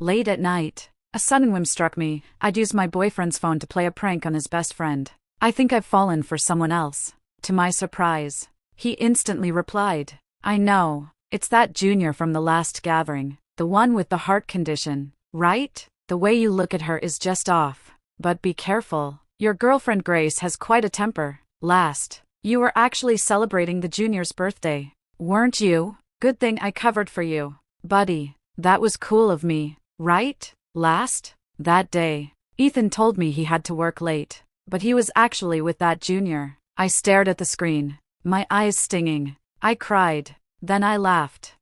Late at night, a sudden whim struck me. I'd used my boyfriend's phone to play a prank on his best friend. I think I've fallen for someone else. To my surprise, he instantly replied, I know, it's that junior from the last gathering, the one with the heart condition, right? The way you look at her is just off. But be careful, your girlfriend Grace has quite a temper. Last, you were actually celebrating the junior's birthday, weren't you? Good thing I covered for you, buddy. That was cool of me, right? Last, that day, Ethan told me he had to work late, but he was actually with that junior. I stared at the screen, my eyes stinging. I cried. Then I laughed.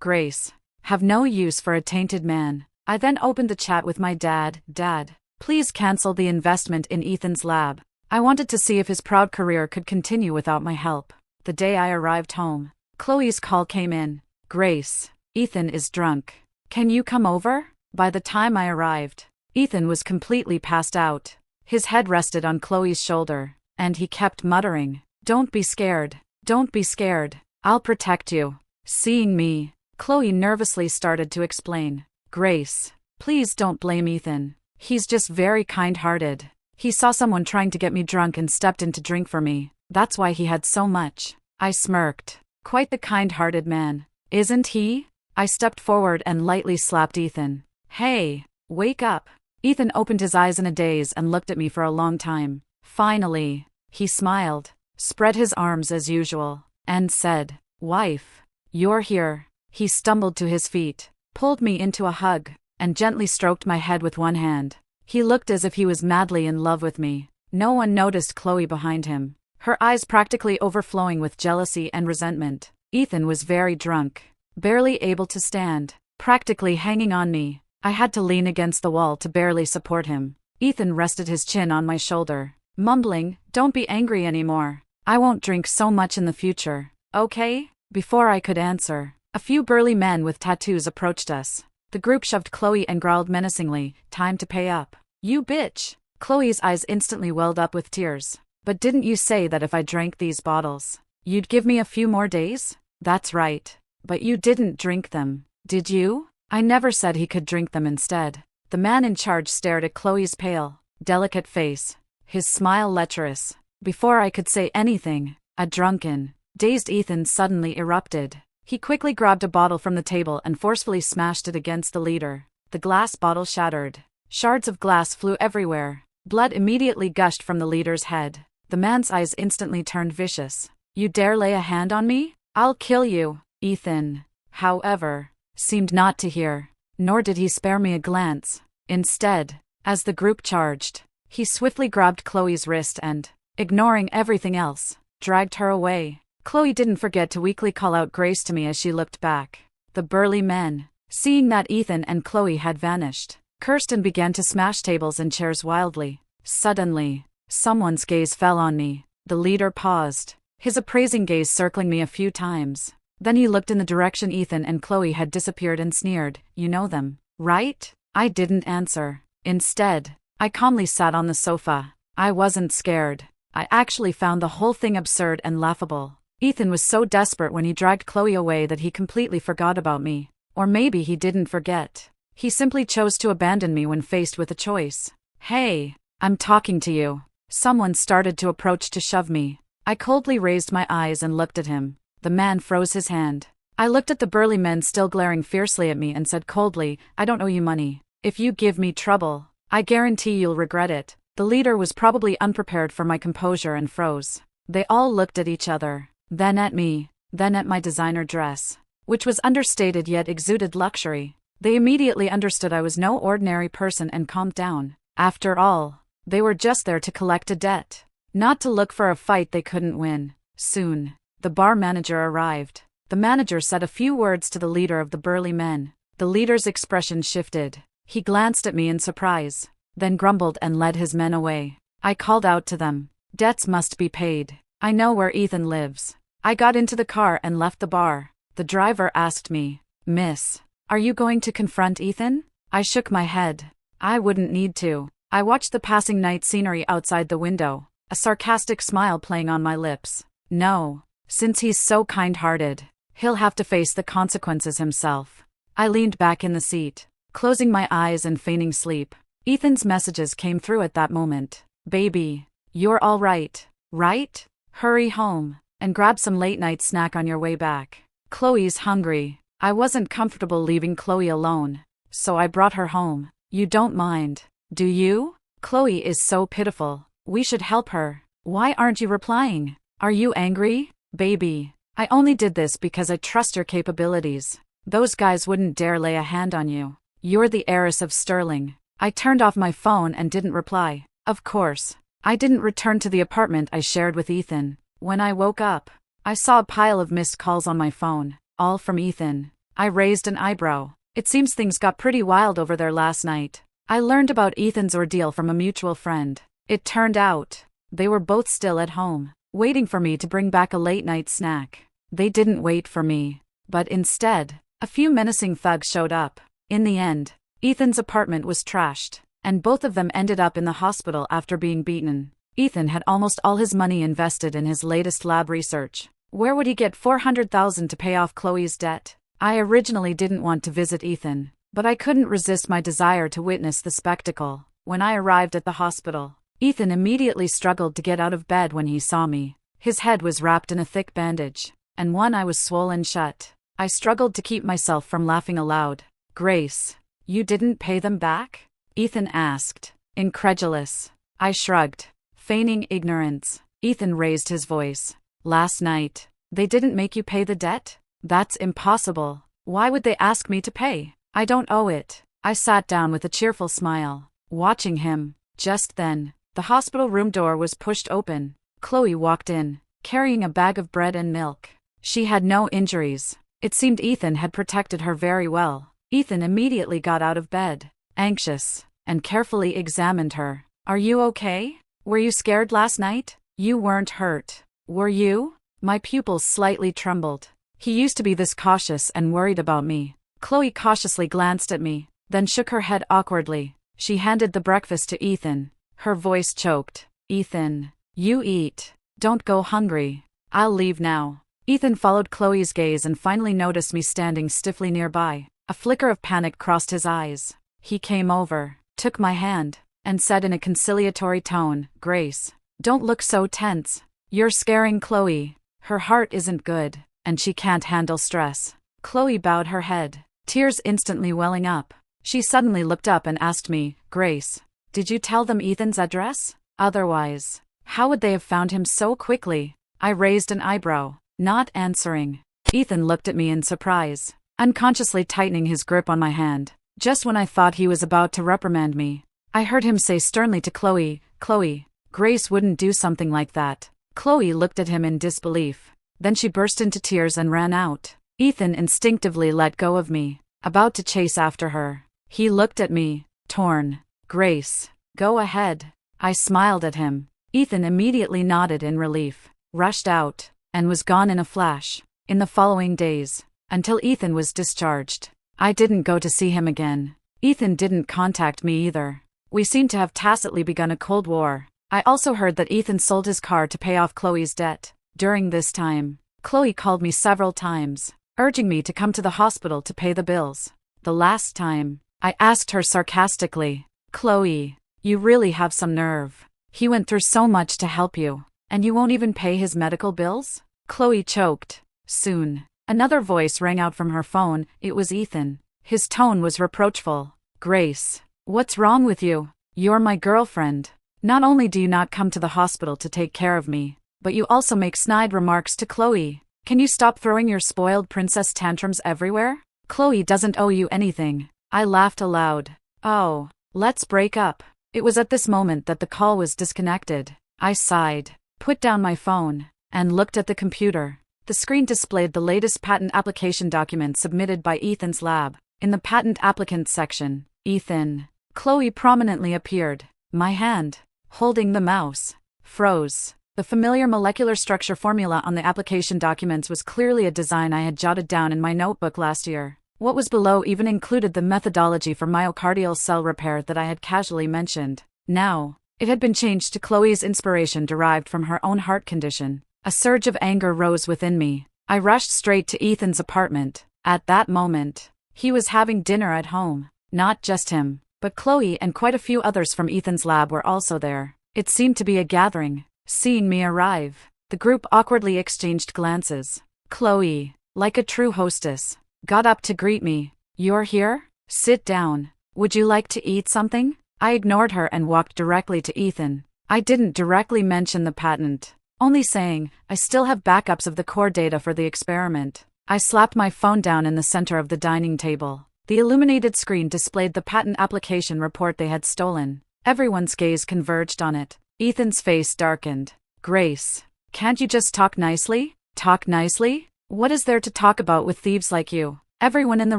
Grace, have no use for a tainted man. I then opened the chat with my dad. Dad, please cancel the investment in Ethan's lab. I wanted to see if his proud career could continue without my help. The day I arrived home, Chloe's call came in. Grace, Ethan is drunk. Can you come over? By the time I arrived, Ethan was completely passed out. His head rested on Chloe's shoulder, and he kept muttering, Don't be scared. Don't be scared. I'll protect you. Seeing me, Chloe nervously started to explain. Grace, please don't blame Ethan. He's just very kind-hearted. He saw someone trying to get me drunk and stepped in to drink for me. That's why he had so much. I smirked. Quite the kind-hearted man, isn't he? I stepped forward and lightly slapped Ethan. Hey, wake up. Ethan opened his eyes in a daze and looked at me for a long time. Finally, he smiled, spread his arms as usual, and said, Wife, you're here. He stumbled to his feet, pulled me into a hug, and gently stroked my head with one hand. He looked as if he was madly in love with me. No one noticed Chloe behind him, her eyes practically overflowing with jealousy and resentment. Ethan was very drunk, barely able to stand, practically hanging on me. I had to lean against the wall to barely support him. Ethan rested his chin on my shoulder, mumbling, Don't be angry anymore. I won't drink so much in the future, okay? Before I could answer, a few burly men with tattoos approached us. The group shoved Chloe and growled menacingly, Time to pay up. You bitch! Chloe's eyes instantly welled up with tears. But didn't you say that if I drank these bottles, you'd give me a few more days? That's right. But you didn't drink them, did you? I never said he could drink them instead. The man in charge stared at Chloe's pale, delicate face, his smile lecherous. Before I could say anything, a drunken, dazed Ethan suddenly erupted. He quickly grabbed a bottle from the table and forcefully smashed it against the leader. The glass bottle shattered. Shards of glass flew everywhere. Blood immediately gushed from the leader's head. The man's eyes instantly turned vicious. You dare lay a hand on me? I'll kill you. Ethan, however, seemed not to hear, nor did he spare me a glance. Instead, as the group charged, he swiftly grabbed Chloe's wrist and, ignoring everything else, dragged her away. Chloe didn't forget to weakly call out Grace to me as she looked back. The burly men, seeing that Ethan and Chloe had vanished, cursed and began to smash tables and chairs wildly. Suddenly, someone's gaze fell on me. The leader paused, his appraising gaze circling me a few times. Then he looked in the direction Ethan and Chloe had disappeared and sneered, You know them, right? I didn't answer. Instead, I calmly sat on the sofa. I wasn't scared. I actually found the whole thing absurd and laughable. Ethan was so desperate when he dragged Chloe away that he completely forgot about me. Or maybe he didn't forget. He simply chose to abandon me when faced with a choice. Hey, I'm talking to you. Someone started to approach to shove me. I coldly raised my eyes and looked at him. The man froze his hand. I looked at the burly men still glaring fiercely at me and said coldly, I don't owe you money. If you give me trouble, I guarantee you'll regret it. The leader was probably unprepared for my composure and froze. They all looked at each other, then at me, then at my designer dress, which was understated yet exuded luxury. They immediately understood I was no ordinary person and calmed down. After all, they were just there to collect a debt, not to look for a fight they couldn't win. Soon, the bar manager arrived. The manager said a few words to the leader of the burly men. The leader's expression shifted. He glanced at me in surprise, then grumbled and led his men away. I called out to them. Debts must be paid. I know where Ethan lives. I got into the car and left the bar. The driver asked me, Miss, are you going to confront Ethan? I shook my head. I wouldn't need to. I watched the passing night scenery outside the window, a sarcastic smile playing on my lips. No, since he's so kind-hearted, he'll have to face the consequences himself. I leaned back in the seat, closing my eyes and feigning sleep. Ethan's messages came through at that moment. Baby, you're all right, right? Hurry home and grab some late-night snack on your way back. Chloe's hungry. I wasn't comfortable leaving Chloe alone, so I brought her home. You don't mind, do you? Chloe is so pitiful. We should help her. Why aren't you replying? Are you angry? Baby, I only did this because I trust your capabilities. Those guys wouldn't dare lay a hand on you. You're the heiress of Sterling. I turned off my phone and didn't reply. Of course, I didn't return to the apartment I shared with Ethan. When I woke up, I saw a pile of missed calls on my phone, all from Ethan. I raised an eyebrow. It seems things got pretty wild over there last night. I learned about Ethan's ordeal from a mutual friend. It turned out they were both still at home, waiting for me to bring back a late-night snack. They didn't wait for me, but instead, a few menacing thugs showed up. In the end, Ethan's apartment was trashed, and both of them ended up in the hospital after being beaten. Ethan had almost all his money invested in his latest lab research. Where would he get $400,000 to pay off Chloe's debt? I originally didn't want to visit Ethan, but I couldn't resist my desire to witness the spectacle. When I arrived at the hospital, Ethan immediately struggled to get out of bed when he saw me. His head was wrapped in a thick bandage, and one eye was swollen shut. I struggled to keep myself from laughing aloud. Grace, you didn't pay them back? Ethan asked, incredulous. I shrugged, feigning ignorance. Ethan raised his voice. Last night, they didn't make you pay the debt? That's impossible. Why would they ask me to pay? I don't owe it. I sat down with a cheerful smile, watching him. Just then, the hospital room door was pushed open. Chloe walked in, carrying a bag of bread and milk. She had no injuries. It seemed Ethan had protected her very well. Ethan immediately got out of bed, anxious, and carefully examined her. Are you okay? Were you scared last night? You weren't hurt, were you? My pupils slightly trembled. He used to be this cautious and worried about me. Chloe cautiously glanced at me, then shook her head awkwardly. She handed the breakfast to Ethan. Her voice choked. Ethan, you eat. Don't go hungry. I'll leave now. Ethan followed Chloe's gaze and finally noticed me standing stiffly nearby. A flicker of panic crossed his eyes. He came over, took my hand, and said in a conciliatory tone, Grace, don't look so tense. You're scaring Chloe. Her heart isn't good, and she can't handle stress. Chloe bowed her head, tears instantly welling up. She suddenly looked up and asked me, Grace, did you tell them Ethan's address? Otherwise, how would they have found him so quickly? I raised an eyebrow, not answering. Ethan looked at me in surprise, unconsciously tightening his grip on my hand. Just when I thought he was about to reprimand me, I heard him say sternly to Chloe, Chloe, Grace wouldn't do something like that. Chloe looked at him in disbelief. Then she burst into tears and ran out. Ethan instinctively let go of me, about to chase after her. He looked at me, torn. Grace, go ahead. I smiled at him. Ethan immediately nodded in relief, rushed out, and was gone in a flash. In the following days, until Ethan was discharged, I didn't go to see him again. Ethan didn't contact me either. We seemed to have tacitly begun a Cold War. I also heard that Ethan sold his car to pay off Chloe's debt. During this time, Chloe called me several times, urging me to come to the hospital to pay the bills. The last time, I asked her sarcastically, Chloe, you really have some nerve. He went through so much to help you, and you won't even pay his medical bills? Chloe choked. Soon, another voice rang out from her phone. It was Ethan. His tone was reproachful. Grace, what's wrong with you? You're my girlfriend. Not only do you not come to the hospital to take care of me, but you also make snide remarks to Chloe. Can you stop throwing your spoiled princess tantrums everywhere? Chloe doesn't owe you anything. I laughed aloud. Oh, let's break up. It was at this moment that the call was disconnected. I sighed, put down my phone, and looked at the computer. The screen displayed the latest patent application document submitted by Ethan's lab. In the patent applicant section, Ethan, Chloe prominently appeared. My hand, holding the mouse, froze. The familiar molecular structure formula on the application documents was clearly a design I had jotted down in my notebook last year. What was below even included the methodology for myocardial cell repair that I had casually mentioned. Now, it had been changed to Chloe's inspiration derived from her own heart condition. A surge of anger rose within me. I rushed straight to Ethan's apartment. At that moment, he was having dinner at home. Not just him, but Chloe and quite a few others from Ethan's lab were also there. It seemed to be a gathering. Seeing me arrive, the group awkwardly exchanged glances. Chloe, like a true hostess, got up to greet me. You're here? Sit down. Would you like to eat something? I ignored her and walked directly to Ethan. I didn't directly mention the patent, only saying, I still have backups of the core data for the experiment. I slapped my phone down in the center of the dining table. The illuminated screen displayed the patent application report they had stolen. Everyone's gaze converged on it. Ethan's face darkened. Grace, can't you just talk nicely? Talk nicely? What is there to talk about with thieves like you? Everyone in the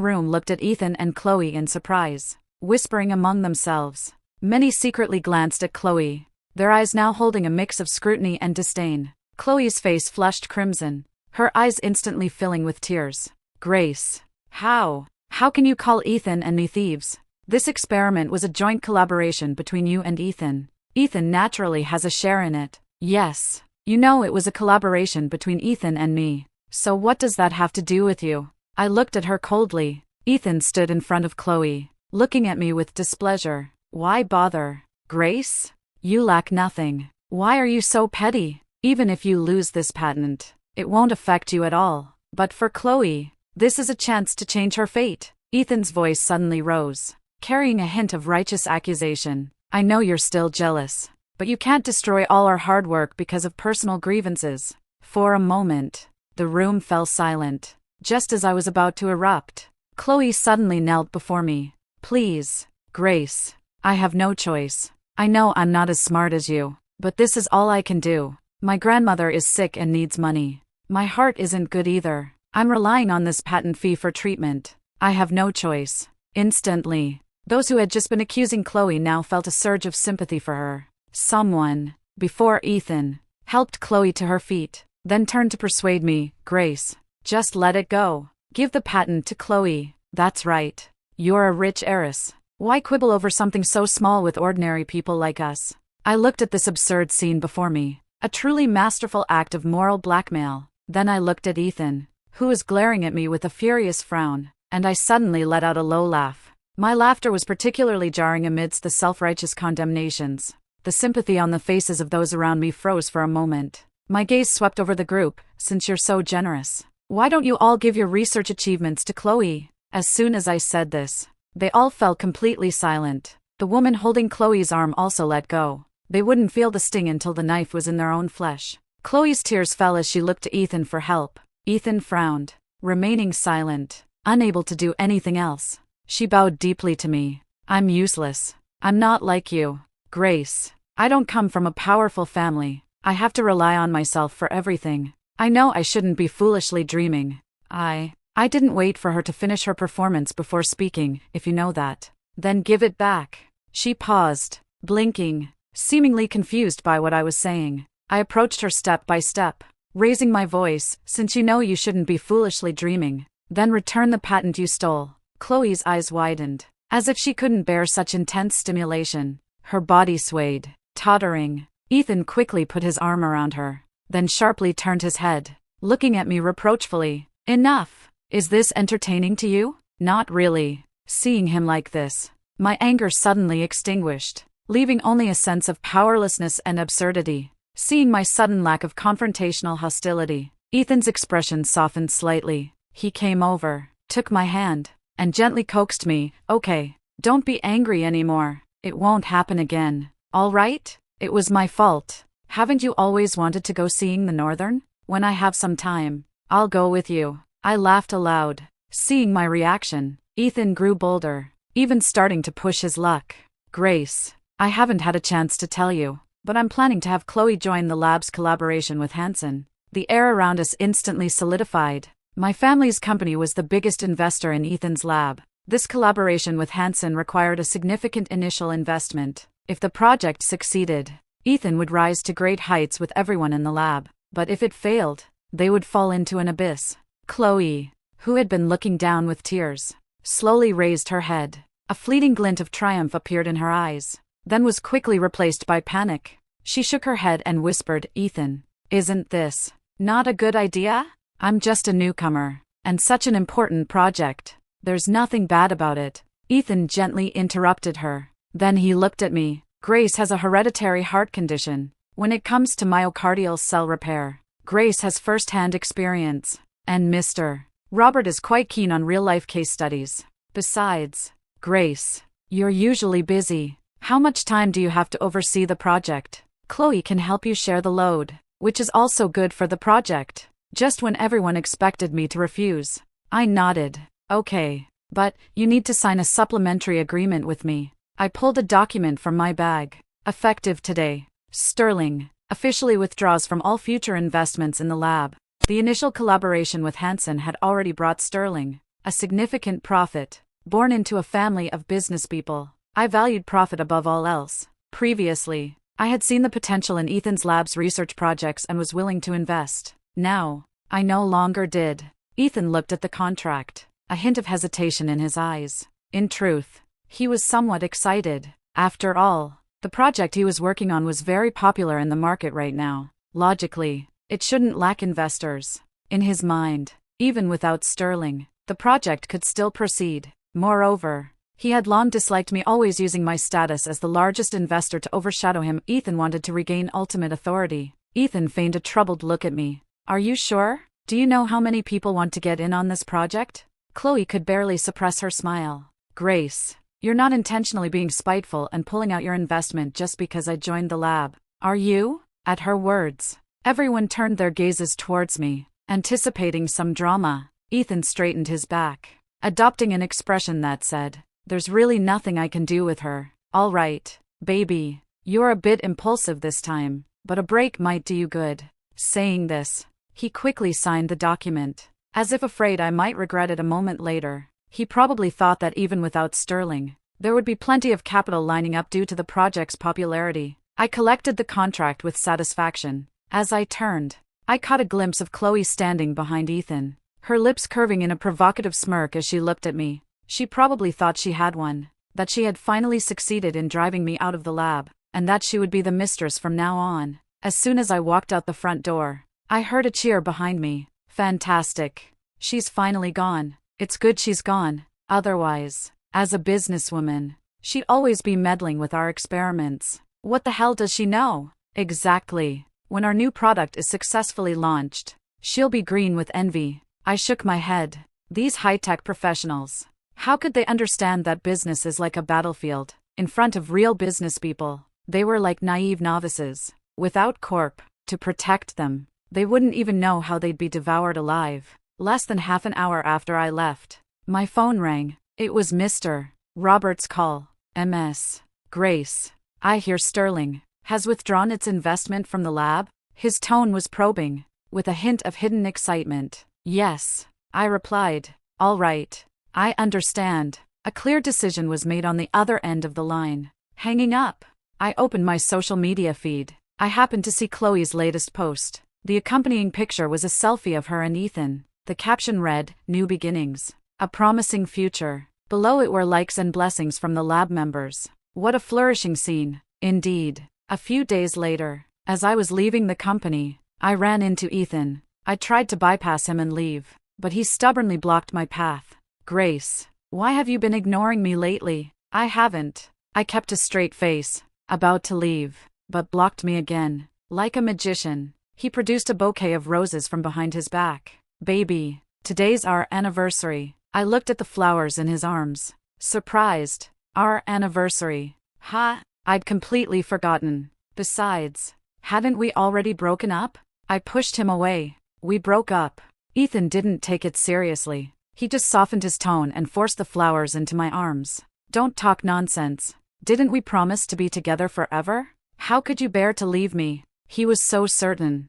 room looked at Ethan and Chloe in surprise, whispering among themselves. Many secretly glanced at Chloe, their eyes now holding a mix of scrutiny and disdain. Chloe's face flushed crimson, her eyes instantly filling with tears. Grace, how can you call Ethan and me thieves? This experiment was a joint collaboration between you and Ethan. Ethan naturally has a share in it. Yes, you know it was a collaboration between Ethan and me. So what does that have to do with you? I looked at her coldly. Ethan stood in front of Chloe, looking at me with displeasure. Why bother? Grace? You lack nothing. Why are you so petty? Even if you lose this patent, it won't affect you at all. But for Chloe, this is a chance to change her fate. Ethan's voice suddenly rose, carrying a hint of righteous accusation. I know you're still jealous, but you can't destroy all our hard work because of personal grievances. For a moment, the room fell silent. Just as I was about to erupt, Chloe suddenly knelt before me. Please, Grace, I have no choice. I know I'm not as smart as you, but this is all I can do. My grandmother is sick and needs money. My heart isn't good either. I'm relying on this patent fee for treatment. I have no choice. Instantly, those who had just been accusing Chloe now felt a surge of sympathy for her. Someone, before Ethan, helped Chloe to her feet, then turned to persuade me. Grace, just let it go. Give the patent to Chloe. That's right. You're a rich heiress. Why quibble over something so small with ordinary people like us? I looked at this absurd scene before me, a truly masterful act of moral blackmail. Then I looked at Ethan, who was glaring at me with a furious frown, and I suddenly let out a low laugh. My laughter was particularly jarring amidst the self-righteous condemnations. The sympathy on the faces of those around me froze for a moment. My gaze swept over the group. Since you're so generous, why don't you all give your research achievements to Chloe? As soon as I said this, they all fell completely silent. The woman holding Chloe's arm also let go. They wouldn't feel the sting until the knife was in their own flesh. Chloe's tears fell as she looked to Ethan for help. Ethan frowned, remaining silent, unable to do anything else. She bowed deeply to me. I'm useless. I'm not like you, Grace. I don't come from a powerful family. I have to rely on myself for everything. I know I shouldn't be foolishly dreaming. I didn't wait for her to finish her performance before speaking, if you know that. Then give it back. She paused, blinking, seemingly confused by what I was saying. I approached her step by step, raising my voice. Since you know you shouldn't be foolishly dreaming, then return the patent you stole. Chloe's eyes widened, as if she couldn't bear such intense stimulation. Her body swayed, tottering. Ethan quickly put his arm around her, then sharply turned his head, looking at me reproachfully. Enough! Is this entertaining to you? Not really. Seeing him like this, my anger suddenly extinguished, leaving only a sense of powerlessness and absurdity. Seeing my sudden lack of confrontational hostility, Ethan's expression softened slightly. He came over, took my hand, and gently coaxed me. Okay, don't be angry anymore. It won't happen again. All right? It was my fault. Haven't you always wanted to go seeing the Northern? When I have some time, I'll go with you. I laughed aloud. Seeing my reaction, Ethan grew bolder, even starting to push his luck. Grace, I haven't had a chance to tell you, but I'm planning to have Chloe join the lab's collaboration with Hansen. The air around us instantly solidified. My family's company was the biggest investor in Ethan's lab. This collaboration with Hansen required a significant initial investment. If the project succeeded, Ethan would rise to great heights with everyone in the lab. But if it failed, they would fall into an abyss. Chloe, who had been looking down with tears, slowly raised her head. A fleeting glint of triumph appeared in her eyes, then was quickly replaced by panic. She shook her head and whispered, Ethan, isn't this not a good idea? I'm just a newcomer, and such an important project. There's nothing bad about it. Ethan gently interrupted her. Then he looked at me. Grace has a hereditary heart condition. When it comes to myocardial cell repair, Grace has first-hand experience. And Mr. Robert is quite keen on real-life case studies. Besides, Grace, you're usually busy. How much time do you have to oversee the project? Chloe can help you share the load, which is also good for the project. Just when everyone expected me to refuse, I nodded. Okay, but you need to sign a supplementary agreement with me. I pulled a document from my bag. Effective today, Sterling officially withdraws from all future investments in the lab. The initial collaboration with Hansen had already brought Sterling a significant profit. Born into a family of business people, I valued profit above all else. Previously, I had seen the potential in Ethan's lab's research projects and was willing to invest. Now, I no longer did. Ethan looked at the contract, a hint of hesitation in his eyes. In truth, he was somewhat excited. After all, the project he was working on was very popular in the market right now. Logically, it shouldn't lack investors. In his mind, even without Sterling, the project could still proceed. Moreover, he had long disliked me always using my status as the largest investor to overshadow him. Ethan wanted to regain ultimate authority. Ethan feigned a troubled look at me. Are you sure? Do you know how many people want to get in on this project? Chloe could barely suppress her smile. Grace, you're not intentionally being spiteful and pulling out your investment just because I joined the lab, are you? At her words, everyone turned their gazes towards me, anticipating some drama. Ethan straightened his back, adopting an expression that said, "There's really nothing I can do with her." All right, baby, you're a bit impulsive this time, but a break might do you good. Saying this, he quickly signed the document, as if afraid I might regret it a moment later. He probably thought that even without Sterling, there would be plenty of capital lining up due to the project's popularity. I collected the contract with satisfaction. As I turned, I caught a glimpse of Chloe standing behind Ethan, her lips curving in a provocative smirk as she looked at me. She probably thought she had one, that she had finally succeeded in driving me out of the lab, and that she would be the mistress from now on. As soon as I walked out the front door, I heard a cheer behind me. Fantastic. She's finally gone. It's good she's gone. Otherwise, as a businesswoman, she'd always be meddling with our experiments. What the hell does she know? Exactly. When our new product is successfully launched, she'll be green with envy. I shook my head. These high-tech professionals, how could they understand that business is like a battlefield? In front of real business people, they were like naive novices. Without Corp to protect them, they wouldn't even know how they'd be devoured alive. Less than half an hour after I left, my phone rang. It was Mr. Robert's call. MS. Grace, I hear Sterling has withdrawn its investment from the lab. His tone was probing, with a hint of hidden excitement. Yes, I replied. All right, I understand. A clear decision was made on the other end of the line. Hanging up, I opened my social media feed. I happened to see Chloe's latest post. The accompanying picture was a selfie of her and Ethan. The caption read, "New beginnings. A promising future." Below it were likes and blessings from the lab members. What a flourishing scene, indeed. A few days later, as I was leaving the company, I ran into Ethan. I tried to bypass him and leave, but he stubbornly blocked my path. Grace, why have you been ignoring me lately? I haven't. I kept a straight face, about to leave, but blocked me again. Like a magician, he produced a bouquet of roses from behind his back. Baby, today's our anniversary. I looked at the flowers in his arms, surprised. Our anniversary. Ha, I'd completely forgotten. Besides, hadn't we already broken up? I pushed him away. We broke up. Ethan didn't take it seriously. He just softened his tone and forced the flowers into my arms. Don't talk nonsense. Didn't we promise to be together forever? How could you bear to leave me? He was so certain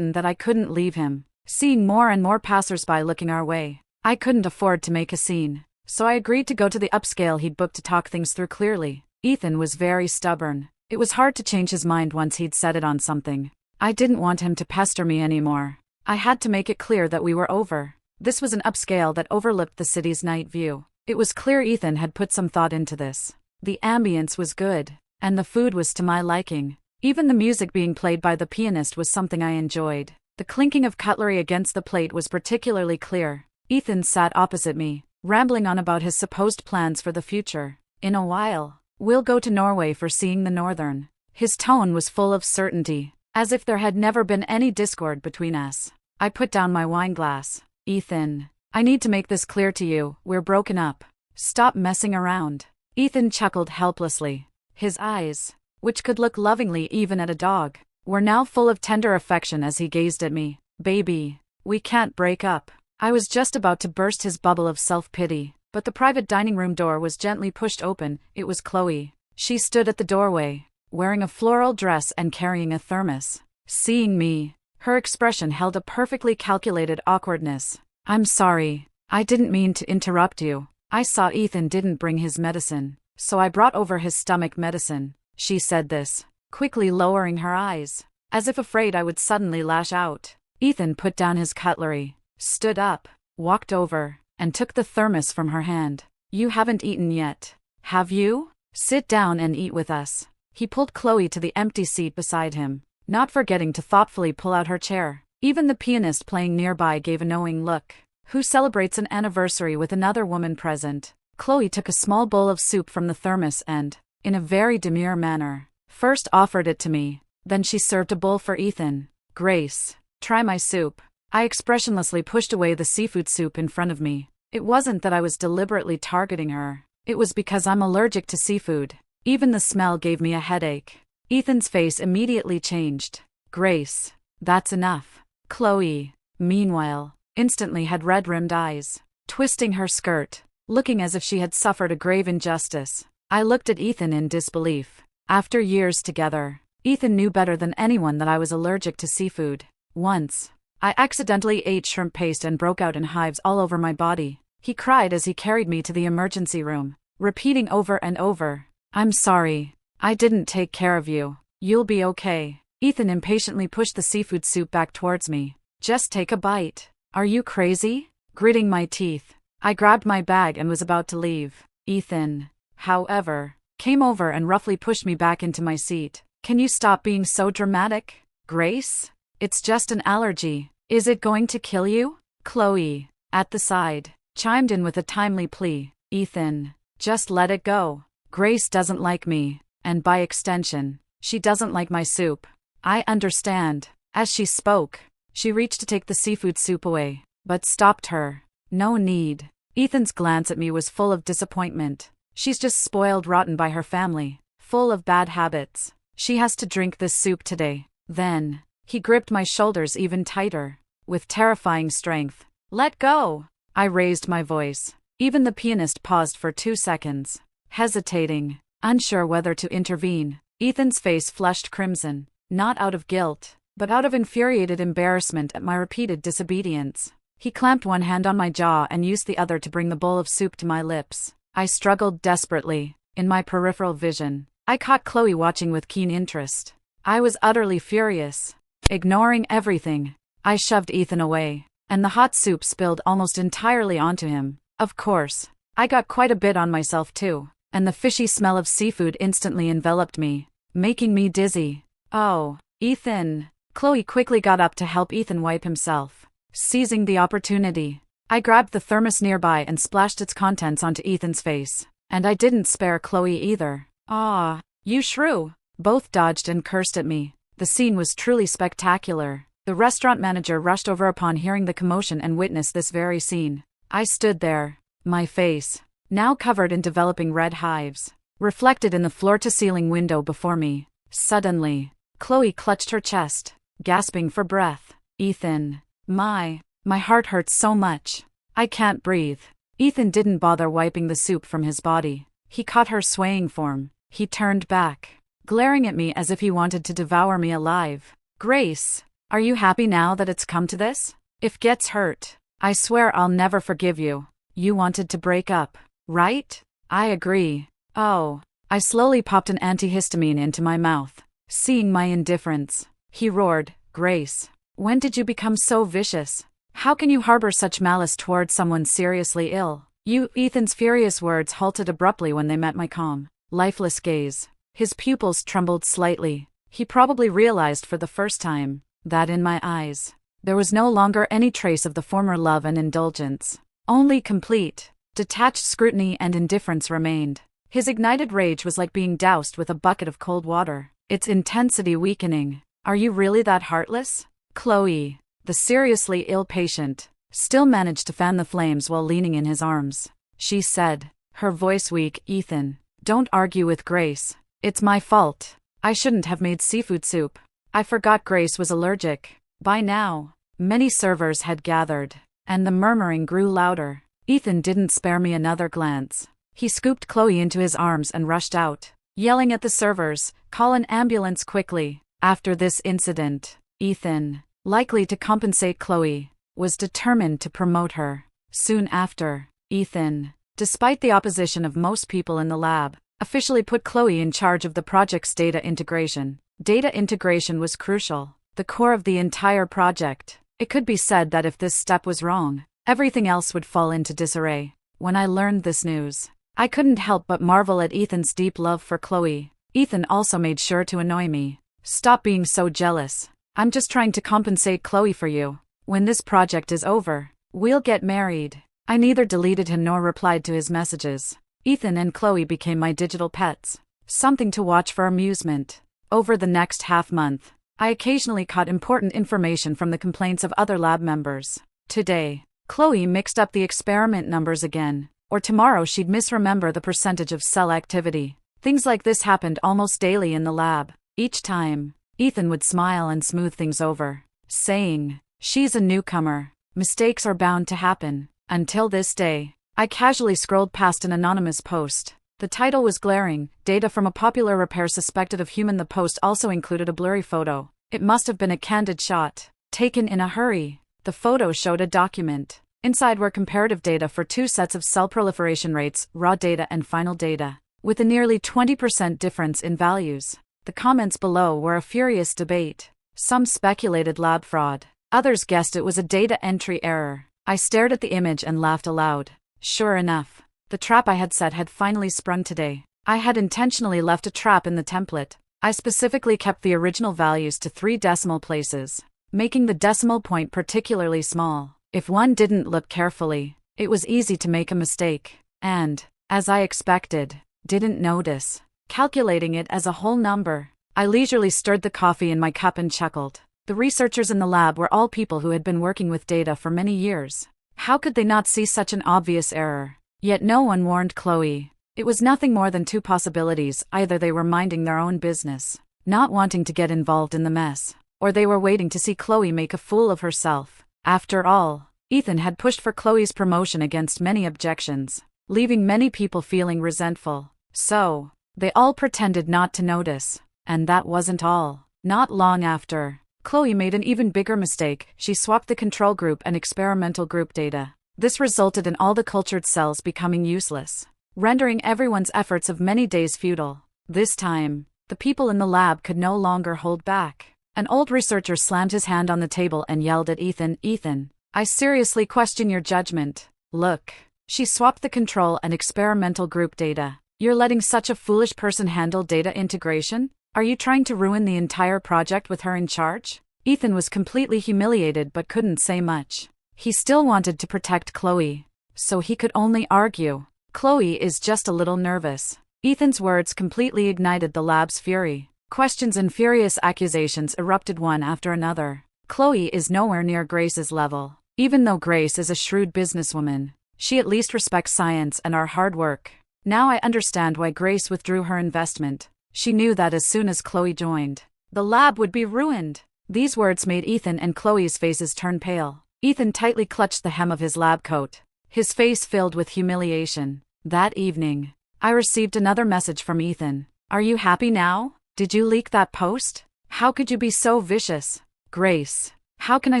that I couldn't leave him. Seeing more and more passersby looking our way, I couldn't afford to make a scene, so I agreed to go to the upscale he'd booked to talk things through clearly. Ethan was very stubborn. It was hard to change his mind once he'd set it on something. I didn't want him to pester me anymore. I had to make it clear that we were over. This was an upscale that overlooked the city's night view. It was clear Ethan had put some thought into this. The ambience was good, and the food was to my liking. Even the music being played by the pianist was something I enjoyed. The clinking of cutlery against the plate was particularly clear. Ethan sat opposite me, rambling on about his supposed plans for the future. In a while, we'll go to Norway for seeing the Northern. His tone was full of certainty, as if there had never been any discord between us. I put down my wine glass. Ethan, I need to make this clear to you, we're broken up. Stop messing around. Ethan chuckled helplessly. His eyes, which could look lovingly even at a dog, were now full of tender affection as he gazed at me. Baby, we can't break up. I was just about to burst his bubble of self-pity, but the private dining room door was gently pushed open. It was Chloe. She stood at the doorway, wearing a floral dress and carrying a thermos. Seeing me, her expression held a perfectly calculated awkwardness. I'm sorry, I didn't mean to interrupt you. I saw Ethan didn't bring his medicine, so I brought over his stomach medicine. She said this, quickly lowering her eyes, as if afraid I would suddenly lash out. Ethan put down his cutlery, stood up, walked over, and took the thermos from her hand. You haven't eaten yet, have you? Sit down and eat with us. He pulled Chloe to the empty seat beside him, not forgetting to thoughtfully pull out her chair. Even the pianist playing nearby gave a knowing look. Who celebrates an anniversary with another woman present? Chloe took a small bowl of soup from the thermos and, in a very demure manner, first offered it to me. Then she served a bowl for Ethan. Grace, try my soup. I expressionlessly pushed away the seafood soup in front of me. It wasn't that I was deliberately targeting her. It was because I'm allergic to seafood. Even the smell gave me a headache. Ethan's face immediately changed. Grace, that's enough. Chloe, meanwhile, instantly had red-rimmed eyes, twisting her skirt, looking as if she had suffered a grave injustice. I looked at Ethan in disbelief. After years together, Ethan knew better than anyone that I was allergic to seafood. Once, I accidentally ate shrimp paste and broke out in hives all over my body. He cried as he carried me to the emergency room, repeating over and over, I'm sorry, I didn't take care of you. You'll be okay. Ethan impatiently pushed the seafood soup back towards me. Just take a bite. Are you crazy? Gritting my teeth, I grabbed my bag and was about to leave. Ethan, however, came over and roughly pushed me back into my seat. Can you stop being so dramatic? Grace? It's just an allergy. Is it going to kill you? Chloe, at the side, chimed in with a timely plea. Ethan, just let it go. Grace doesn't like me, and by extension, she doesn't like my soup. I understand. As she spoke, she reached to take the seafood soup away, but stopped her. No need. Ethan's glance at me was full of disappointment. She's just spoiled rotten by her family, full of bad habits. She has to drink this soup today. Then, he gripped my shoulders even tighter, with terrifying strength. Let go! I raised my voice. Even the pianist paused for 2 seconds, hesitating, unsure whether to intervene. Ethan's face flushed crimson, not out of guilt, but out of infuriated embarrassment at my repeated disobedience. He clamped one hand on my jaw and used the other to bring the bowl of soup to my lips. I struggled desperately. In my peripheral vision, I caught Chloe watching with keen interest. I was utterly furious. Ignoring everything, I shoved Ethan away, and the hot soup spilled almost entirely onto him. Of course, I got quite a bit on myself too, and the fishy smell of seafood instantly enveloped me, making me dizzy. Oh, Ethan. Chloe quickly got up to help Ethan wipe himself. Seizing the opportunity, I grabbed the thermos nearby and splashed its contents onto Ethan's face. And I didn't spare Chloe either. Ah, you shrew! Both dodged and cursed at me. The scene was truly spectacular. The restaurant manager rushed over upon hearing the commotion and witnessed this very scene. I stood there, my face, now covered in developing red hives, reflected in the floor-to-ceiling window before me. Suddenly, Chloe clutched her chest, gasping for breath. Ethan. My heart hurts so much. I can't breathe. Ethan didn't bother wiping the soup from his body. He caught her swaying form. He turned back, glaring at me as if he wanted to devour me alive. Grace, are you happy now that it's come to this? If gets hurt, I swear I'll never forgive you. You wanted to break up, right? I agree. Oh. I slowly popped an antihistamine into my mouth. Seeing my indifference, he roared, Grace, when did you become so vicious? How can you harbor such malice towards someone seriously ill? Ethan's furious words halted abruptly when they met my calm, lifeless gaze. His pupils trembled slightly. He probably realized for the first time that in my eyes, there was no longer any trace of the former love and indulgence. Only complete, Detached scrutiny and indifference remained. His ignited rage was like being doused with a bucket of cold water, its intensity weakening. Are you really that heartless? Chloe, the seriously ill patient, still managed to fan the flames while leaning in his arms. She said, her voice weak, Ethan, don't argue with Grace. It's my fault. I shouldn't have made seafood soup. I forgot Grace was allergic. By now, many servers had gathered, and the murmuring grew louder. Ethan didn't spare me another glance. He scooped Chloe into his arms and rushed out, yelling at the servers, call an ambulance quickly. After this incident, Ethan, likely to compensate Chloe, was determined to promote her. Soon after, Ethan, despite the opposition of most people in the lab, officially put Chloe in charge of the project's data integration. Data integration was crucial, the core of the entire project. It could be said that if this step was wrong, everything else would fall into disarray. When I learned this news, I couldn't help but marvel at Ethan's deep love for Chloe. Ethan also made sure to annoy me. Stop being so jealous. I'm just trying to compensate Chloe for you. When this project is over, we'll get married. I neither deleted him nor replied to his messages. Ethan and Chloe became my digital pets, something to watch for amusement. Over the next half-month, I occasionally caught important information from the complaints of other lab members. Today, Chloe mixed up the experiment numbers again, or tomorrow she'd misremember the percentage of cell activity. Things like this happened almost daily in the lab. Each time, Ethan would smile and smooth things over, saying, she's a newcomer. Mistakes are bound to happen. Until this day, I casually scrolled past an anonymous post. The title was glaring, data from a popular repair suspected of human. The post also included a blurry photo. It must have been a candid shot, taken in a hurry. The photo showed a document. Inside were comparative data for two sets of cell proliferation rates, raw data and final data, with a nearly 20% difference in values. The comments below were a furious debate. Some speculated lab fraud. Others guessed it was a data entry error. I stared at the image and laughed aloud. Sure enough, the trap I had set had finally sprung today. I had intentionally left a trap in the template. I specifically kept the original values to 3 decimal places, making the decimal point particularly small. If one didn't look carefully, it was easy to make a mistake, and, as I expected, didn't notice. Calculating it as a whole number, I leisurely stirred the coffee in my cup and chuckled. The researchers in the lab were all people who had been working with data for many years. How could they not see such an obvious error? Yet no one warned Chloe. It was nothing more than 2 possibilities. Either they were minding their own business, not wanting to get involved in the mess, or they were waiting to see Chloe make a fool of herself. After all, Ethan had pushed for Chloe's promotion against many objections, leaving many people feeling resentful. So, they all pretended not to notice. And that wasn't all. Not long after, Chloe made an even bigger mistake. She swapped the control group and experimental group data. This resulted in all the cultured cells becoming useless, rendering everyone's efforts of many days futile. This time, the people in the lab could no longer hold back. An old researcher slammed his hand on the table and yelled at Ethan, "Ethan, I seriously question your judgment. Look, she swapped the control and experimental group data. You're letting such a foolish person handle data integration? Are you trying to ruin the entire project with her in charge?" Ethan was completely humiliated but couldn't say much. He still wanted to protect Chloe, so he could only argue. Chloe is just a little nervous. Ethan's words completely ignited the lab's fury. Questions and furious accusations erupted one after another. Chloe is nowhere near Grace's level. Even though Grace is a shrewd businesswoman, she at least respects science and our hard work. Now I understand why Grace withdrew her investment. She knew that as soon as Chloe joined, the lab would be ruined. These words made Ethan and Chloe's faces turn pale. Ethan tightly clutched the hem of his lab coat, his face filled with humiliation. That evening, I received another message from Ethan. "Are you happy now? Did you leak that post? How could you be so vicious? Grace, how can I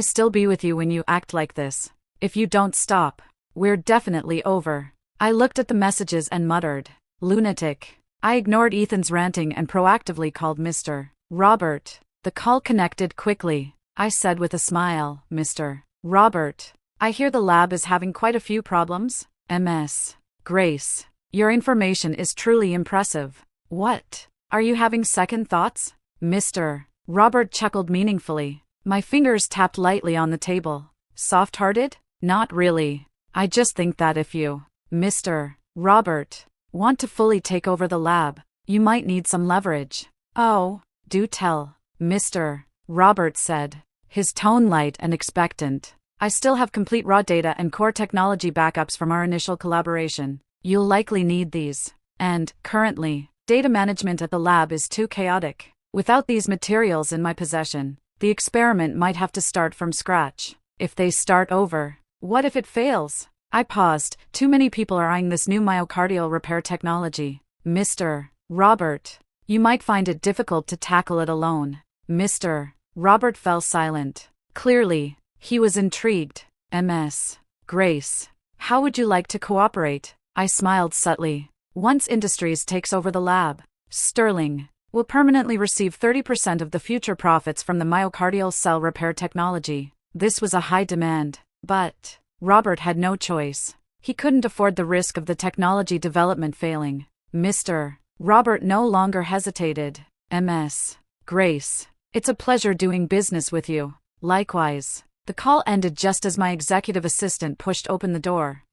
still be with you when you act like this? If you don't stop, we're definitely over." I looked at the messages and muttered, "Lunatic." I ignored Ethan's ranting and proactively called Mr. Robert. The call connected quickly. I said with a smile, "Mr. Robert, I hear the lab is having quite a few problems. MS. Grace, your information is truly impressive. What? Are you having second thoughts?" Mr. Robert chuckled meaningfully. My fingers tapped lightly on the table. "Soft-hearted? Not really. I just think that if you Mr. Robert. Want to fully take over the lab? You might need some leverage. Oh, do tell, Mr. Robert said, his tone light and expectant. I still have complete raw data and core technology backups from our initial collaboration. You'll likely need these. And, currently, data management at the lab is too chaotic. Without these materials in my possession, the experiment might have to start from scratch. If they start over, what if it fails? I paused. Too many people are eyeing this new myocardial repair technology. Mr. Robert. You might find it difficult to tackle it alone. Mr. Robert fell silent. Clearly, he was intrigued. Ms. Grace. How would you like to cooperate? I smiled subtly. Once Industries takes over the lab, Sterling will permanently receive 30% of the future profits from the myocardial cell repair technology. This was a high demand, but Robert had no choice. He couldn't afford the risk of the technology development failing. Mr. Robert no longer hesitated. Ms. Grace. It's a pleasure doing business with you. Likewise. The call ended just as my executive assistant pushed open the door.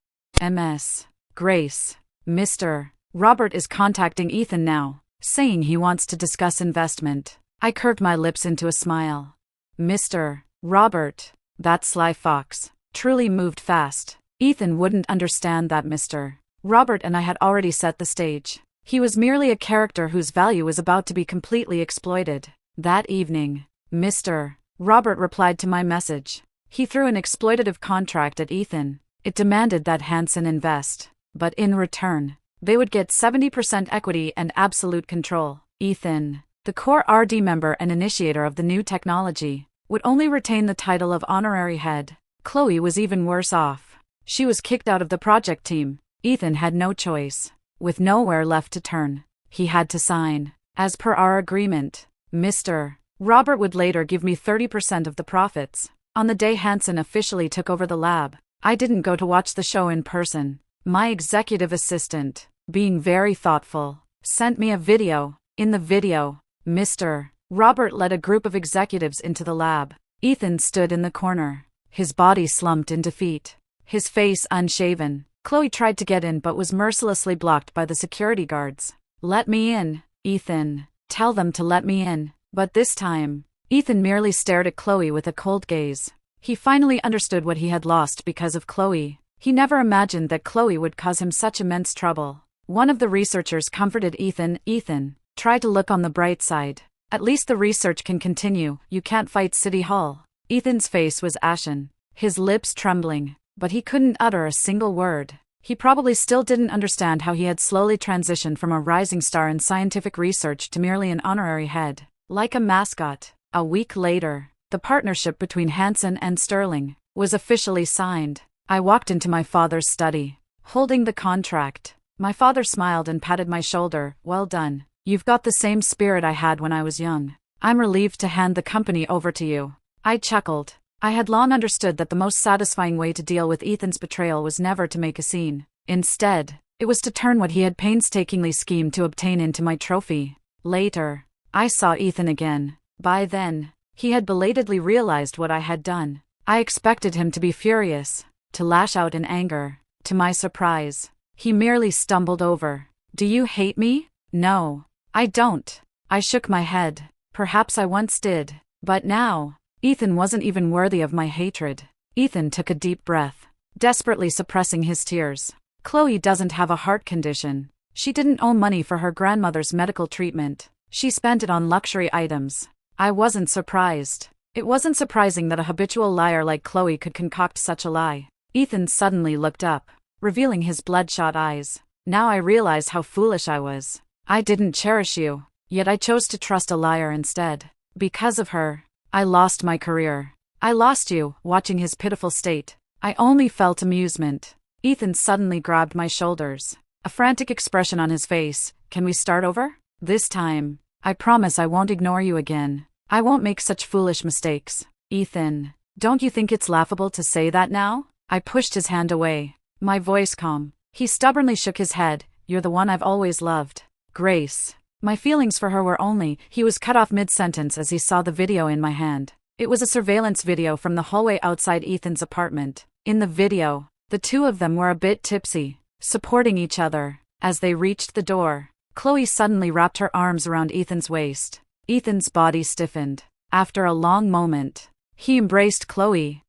Ms. Grace. Mr. Robert is contacting Ethan now, saying he wants to discuss investment. I curved my lips into a smile. Mr. Robert. That sly fox. Truly moved fast. Ethan wouldn't understand that Mr. Robert and I had already set the stage. He was merely a character whose value was about to be completely exploited. That evening, Mr. Robert replied to my message. He threw an exploitative contract at Ethan. It demanded that Hansen invest, but in return, they would get 70% equity and absolute control. Ethan, the core RD member and initiator of the new technology, would only retain the title of honorary head. Chloe was even worse off. She was kicked out of the project team. Ethan had no choice. With nowhere left to turn, he had to sign. As per our agreement, Mr. Robert would later give me 30% of the profits. On the day Hansen officially took over the lab, I didn't go to watch the show in person. My executive assistant, being very thoughtful, sent me a video. In the video, Mr. Robert led a group of executives into the lab. Ethan stood in the corner, his body slumped in defeat, his face unshaven. Chloe tried to get in but was mercilessly blocked by the security guards. Let me in, Ethan. Tell them to let me in. But this time, Ethan merely stared at Chloe with a cold gaze. He finally understood what he had lost because of Chloe. He never imagined that Chloe would cause him such immense trouble. One of the researchers comforted Ethan. Ethan, try to look on the bright side. At least the research can continue. You can't fight City Hall. Ethan's face was ashen, his lips trembling, but he couldn't utter a single word. He probably still didn't understand how he had slowly transitioned from a rising star in scientific research to merely an honorary head, like a mascot. A week later, the partnership between Hansen and Sterling was officially signed. I walked into my father's study, holding the contract. My father smiled and patted my shoulder. Well done. You've got the same spirit I had when I was young. I'm relieved to hand the company over to you. I chuckled. I had long understood that the most satisfying way to deal with Ethan's betrayal was never to make a scene. Instead, it was to turn what he had painstakingly schemed to obtain into my trophy. Later, I saw Ethan again. By then, he had belatedly realized what I had done. I expected him to be furious, to lash out in anger. To my surprise, he merely stumbled over. Do you hate me? No, I don't. I shook my head. Perhaps I once did, but now, Ethan wasn't even worthy of my hatred. Ethan took a deep breath, desperately suppressing his tears. Chloe doesn't have a heart condition. She didn't owe money for her grandmother's medical treatment. She spent it on luxury items. I wasn't surprised. It wasn't surprising that a habitual liar like Chloe could concoct such a lie. Ethan suddenly looked up, revealing his bloodshot eyes. Now I realize how foolish I was. I didn't cherish you, yet I chose to trust a liar instead. Because of her, I lost my career. I lost you. Watching his pitiful state, I only felt amusement. Ethan suddenly grabbed my shoulders, a frantic expression on his face. Can we start over? This time, I promise I won't ignore you again. I won't make such foolish mistakes. Ethan, don't you think it's laughable to say that now? I pushed his hand away, my voice calm. He stubbornly shook his head. You're the one I've always loved. Grace. My feelings for her were only. He was cut off mid-sentence as he saw the video in my hand. It was a surveillance video from the hallway outside Ethan's apartment. In the video, the two of them were a bit tipsy, supporting each other. As they reached the door, Chloe suddenly wrapped her arms around Ethan's waist. Ethan's body stiffened. After a long moment, he embraced Chloe.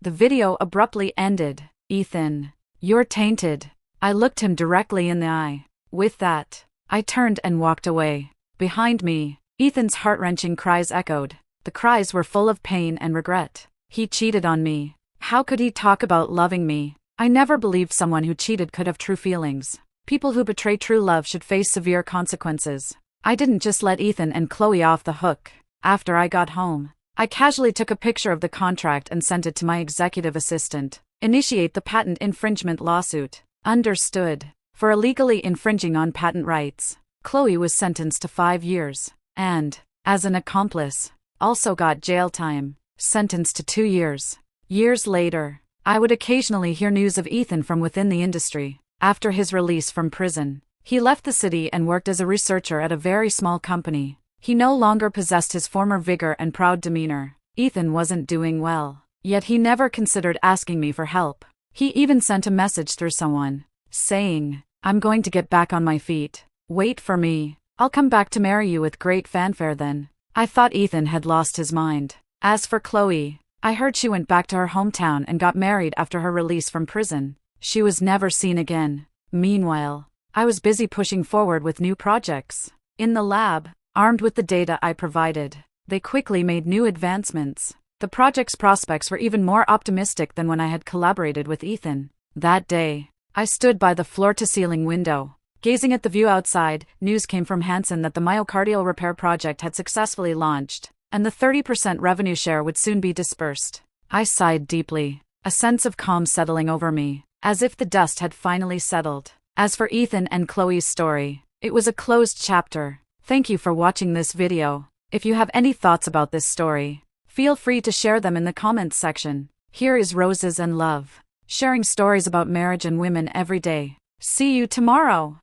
The video abruptly ended. "Ethan, you're tainted." I looked him directly in the eye. With that, I turned and walked away. Behind me, Ethan's heart-wrenching cries echoed. The cries were full of pain and regret. He cheated on me. How could he talk about loving me? I never believed someone who cheated could have true feelings. People who betray true love should face severe consequences. I didn't just let Ethan and Chloe off the hook. After I got home, I casually took a picture of the contract and sent it to my executive assistant. Initiate the patent infringement lawsuit. Understood. For illegally infringing on patent rights, Chloe was sentenced to 5 years, and, as an accomplice, also got jail time, sentenced to 2 years. Years later, I would occasionally hear news of Ethan from within the industry. After his release from prison, he left the city and worked as a researcher at a very small company. He no longer possessed his former vigor and proud demeanor. Ethan wasn't doing well, yet he never considered asking me for help. He even sent a message through someone, saying, "I'm going to get back on my feet. Wait for me. I'll come back to marry you with great fanfare then." I thought Ethan had lost his mind. As for Chloe, I heard she went back to her hometown and got married after her release from prison. She was never seen again. Meanwhile, I was busy pushing forward with new projects. In the lab, armed with the data I provided, they quickly made new advancements. The project's prospects were even more optimistic than when I had collaborated with Ethan. That day, I stood by the floor-to-ceiling window. Gazing at the view outside, news came from Hansen that the myocardial repair project had successfully launched, and the 30% revenue share would soon be dispersed. I sighed deeply, a sense of calm settling over me, as if the dust had finally settled. As for Ethan and Chloe's story, it was a closed chapter. Thank you for watching this video. If you have any thoughts about this story, feel free to share them in the comments section. Here is Roses and Love, sharing stories about marriage and women every day. See you tomorrow.